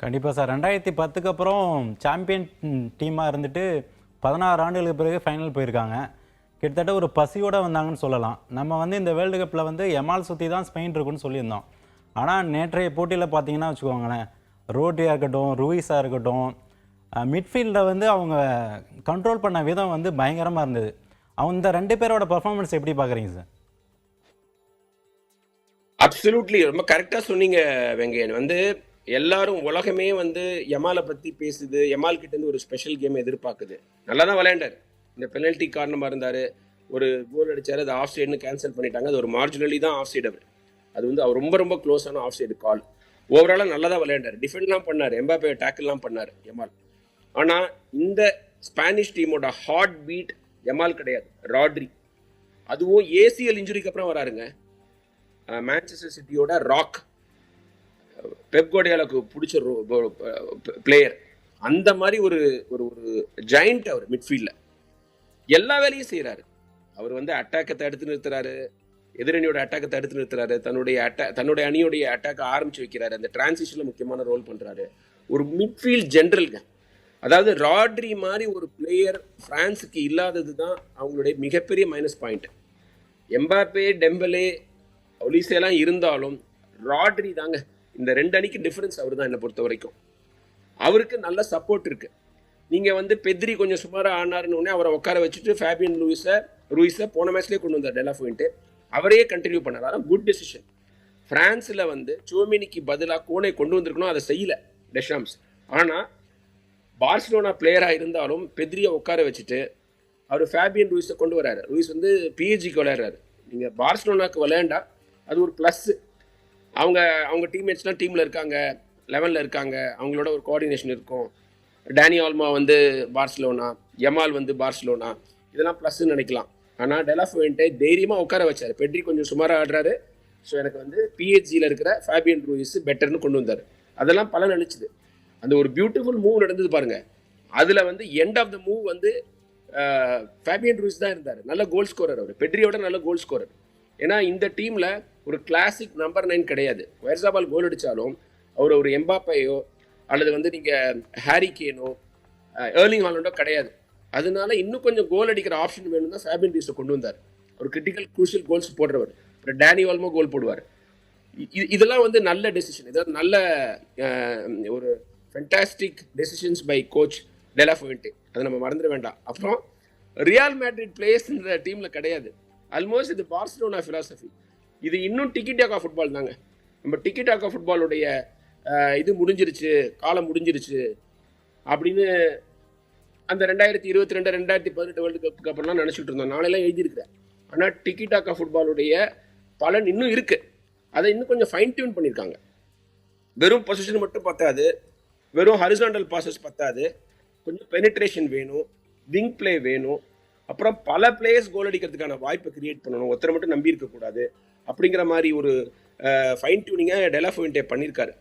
கண்டிப்பாக சார். 2010க்கு அப்புறம் சாம்பியன் டீமாக இருந்துட்டு 16 ஆண்டுகளுக்கு பிறகு ஃபைனல் போயிருக்காங்க. கிட்டத்தட்ட ஒரு பசியோடு வந்தாங்கன்னு சொல்லலாம். நம்ம வந்து இந்த வேர்ல்டு கப்பில் வந்து எமால் சுற்றி தான் ஸ்பெயின் இருக்குன்னு சொல்லியிருந்தோம். ஆனால் நேற்றைய போட்டியில் பார்த்தீங்கன்னா வச்சுக்கோங்களேன், ரோட்ரியா இருக்கட்டும், ரூயிஸாக இருக்கட்டும், மிட்ஃபீல்டில் வந்து அவங்க கண்ட்ரோல் பண்ண விதம் வந்து பயங்கரமாக இருந்தது. அந்த 2 பேரோட பர்ஃபார்மன்ஸ் எப்படி பார்க்குறீங்க சார்? அப்சல்யூட்லி ரொம்ப கரெக்டாக சொன்னீங்க வெங்கையன். எல்லாரும் உலகமே யமாலை பற்றி பேசுது. யமால் கிட்டேருந்து ஒரு ஸ்பெஷல் கேம் எதிர்பார்க்குது. நல்லா தான் விளையாண்டார். இந்த பெனல்ட்டி காரணமாக இருந்தார். ஒரு கோல் அடித்தார், அது ஆஃப் சைடுன்னு கேன்சல் பண்ணிட்டாங்க. அது ஒரு மார்ஜினலி தான் ஆஃப் சைடு. அவர் ரொம்ப ரொம்ப க்ளோஸான ஆஃப் சைடு கால். ஓவராலாக நல்லா தான் விளையாண்டார். டிஃபெண்ட்லாம் பண்ணார், எம்பாப்பே டேக்கிள்லாம் பண்ணார் யமால். ஆனால் இந்த ஸ்பானிஷ் டீமோட ஹார்ட் பீட் யமால் கிடையாது, ராட்ரி. அதுவும் ஏசிஎல் இன்ஜுரிக்கு அப்புறம் வராருங்க. மான்செஸ்டர் சிட்டியோட ராக், பெப் கார்டியோலாக்கு பிடிச்ச பிளேயர். அந்த மாதிரி ஒரு ஒரு ஜெயண்ட் அவர் மிட்ஃபீல்டில் எல்லா வேலையும் செய்கிறாரு. அவர் அட்டாக்கை தடுத்து நிறுத்துறாரு, எதிரணியோட அட்டாக்கை தடுத்து நிறுத்துறாரு, தன்னுடைய அணியோடைய அட்டாக்கை ஆரம்பிச்சு வைக்கிறாரு, அந்த டிரான்சிஷனில் முக்கியமான ரோல் பண்ணுறாரு. ஒரு மிட்ஃபீல்ட் ஜென்ரலுங்க. அதாவது ராட்ரி மாதிரி ஒரு பிளேயர் பிரான்ஸுக்கு இல்லாதது தான் அவங்களுடைய மிகப்பெரிய மைனஸ் பாயிண்ட். எம்பாப்பே, டெம்பலே, ஒலிசேலாம் இருந்தாலும் ராட்ரி தாங்க இந்த 2 அணிக்கு டிஃபரன்ஸ். அவர் தான் என்னை பொறுத்த வரைக்கும். அவருக்கு நல்ல சப்போர்ட் இருக்கு. நீங்கள் பெத்ரி கொஞ்சம் சுமாராக ஆனாருன்னு அவரை உட்கார வச்சுட்டு ஃபேபியன் ரூயிஸை போன மேட்ச்லேயே கொண்டு வந்தார் டெலா ஃபுயின்ட்டு. அவரையே கண்டினியூ பண்ணார். அதான் குட் டெசிஷன். ஃப்ரான்ஸில் சோமினிக்கு பதிலாக கோனை கொண்டு வந்திருக்கணும், அதை செய்யலை டெஷாம்ஸ். ஆனால் பார்சிலோனா பிளேயராக இருந்தாலும் பெத்ரியை உட்கார வச்சுட்டு அவர் ஃபேபியன் ரூயிஸை கொண்டு வராரு. ரூயிஸ் பிஹெச்சிக்கு விளையாடுறாரு. நீங்கள் பார்சிலோனாக்கு விளையாண்டா அது ஒரு ப்ளஸ்ஸு. அவங்க டீம்மேட்ஸ்லாம் டீமில் இருக்காங்க, 11ல் இருக்காங்க, அவங்களோட ஒரு கோஆர்டினேஷன் இருக்கும். டேனி ஆல்மா பார்சிலோனா, யமால் பார்சிலோனா, இதெல்லாம் ப்ளஸ்ன்னு நினைக்கலாம். ஆனால் டெலா ஃபுயின்ட்டை தைரியமாக உட்கார வச்சார். பெட்ரி கொஞ்சம் சுமாராக ஆடுறாரு, ஸோ எனக்கு பிஹெச்சியில் இருக்கிற ஃபேபியன் ரூயிஸ் பெட்டர்னு கொண்டு வந்தார். அதெல்லாம் பலன் அளிச்சுது. அந்த ஒரு பியூட்டிஃபுல் மூவ் நடந்தது பாருங்கள். அதில் end of the move Fabian Ruiz தான் இருந்தார். நல்ல கோல் ஸ்கோரர் அவர், பெட்ரியோட நல்ல கோல் ஸ்கோரர். ஏன்னா இந்த டீமில் ஒரு கிளாசிக் நம்பர் 9 கிடையாது. ஒயர்சாபால் கோல் அடித்தாலும் அவர் ஒரு எம்பாப்பையோ அல்லது நீங்கள் ஹாரி கேனோ, ஏர்லிங் ஹாலண்டோ கிடையாது. அதனால இன்னும் கொஞ்சம் கோல் அடிக்கிற ஆப்ஷன் வேணும் தான் ஃபேபியன் ரூயிஸை கொண்டு வந்தார். ஒரு கிரிட்டிக்கல் க்ரூஷியல் கோல்ஸ் போடுறவர். அப்புறம் டேனி ஆல்மோ கோல் போடுவார். இதெல்லாம் நல்ல டெசிஷன். இதாவது நல்ல ஒரு ஃபென்டாஸ்டிக் டெசிஷன்ஸ் பை கோச் டெலா ஃபுயின்ட்டே. அதை நம்ம மறந்துட வேண்டாம். அப்புறம் ரியால் மேட்ரிட் பிளேயர்ஸ் இந்த டீமில் கிடையாது. ஆல்மோஸ்ட் இது பார்சிலோனா ஃபிலாசபி. இது இன்னும் டிக்கிடாக்கா ஃபுட்பால் தாங்க. நம்ம டிக்கிடாக்கா ஃபுட்பாலுடைய இது முடிஞ்சிருச்சு, காலம் முடிஞ்சிருச்சு அப்படின்னு அந்த 2022 2018 வேர்ல்டு கப்புக்கு அப்புறம்லாம் நினச்சிட்டு இருந்தோம். நாளையெல்லாம் எழுதியிருக்கிறேன். ஆனால் டிக்கிடாக்கா ஃபுட்பாலுடைய பலன் இன்னும் இருக்குது. அதை இன்னும் கொஞ்சம் ஃபைன் டியூன் பண்ணியிருக்காங்க. வெறும் பொசிஷன் மட்டும் பத்தாது, வெறும் ஹரிசாண்டல் பாசஸ் பத்தாது, கொஞ்சம் பெனிட்ரேஷன் வேணும், விங் பிளே வேணும். அப்புறம் பல பிளேயர்ஸ் கோல் அடிக்கிறதுக்கான வாய்ப்பை கிரியேட் பண்ணணும், ஒருத்தரை மட்டும் நம்பி இருக்கக்கூடாது. அப்படிங்கிற மாதிரி ஒரு ஃபைன் டியூனிங்கை டெலா ஃபுயின்ட்டே பண்ணியிருக்காரு.